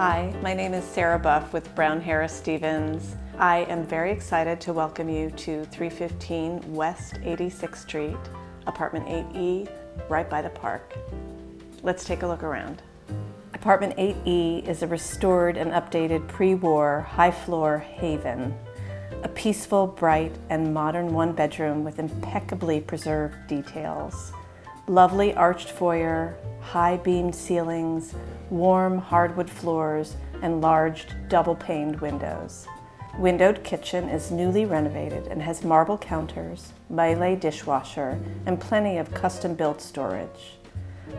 Hi, my name is Sarah Buff with Brown Harris Stevens. I am very excited to welcome you to 315 West 86th Street, Apartment 8E, right by the park. Let's take a look around. Apartment 8E is a restored and updated pre-war high-floor haven. A peaceful, bright, and modern one-bedroom with impeccably preserved details. Lovely arched foyer, high-beamed ceilings, warm hardwood floors, and large double-paned windows. Windowed kitchen is newly renovated and has marble counters, Miele dishwasher, and plenty of custom-built storage.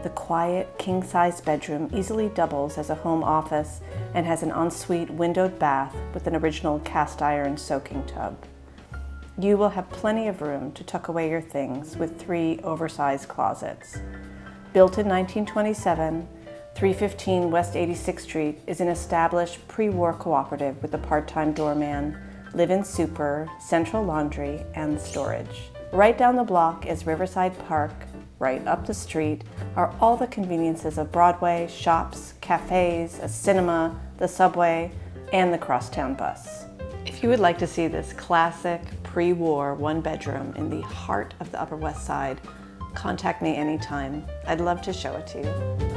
The quiet, king-size bedroom easily doubles as a home office and has an ensuite windowed bath with an original cast-iron soaking tub. You will have plenty of room to tuck away your things with 3 oversized closets. Built in 1927, 315 West 86th Street is an established pre-war cooperative with a part-time doorman, live-in super, central laundry, and storage. Right down the block is Riverside Park. Right up the street are all the conveniences of Broadway, shops, cafes, a cinema, the subway, and the crosstown bus. If you would like to see this classic pre-war one-bedroom in the heart of the Upper West Side, contact me anytime. I'd love to show it to you.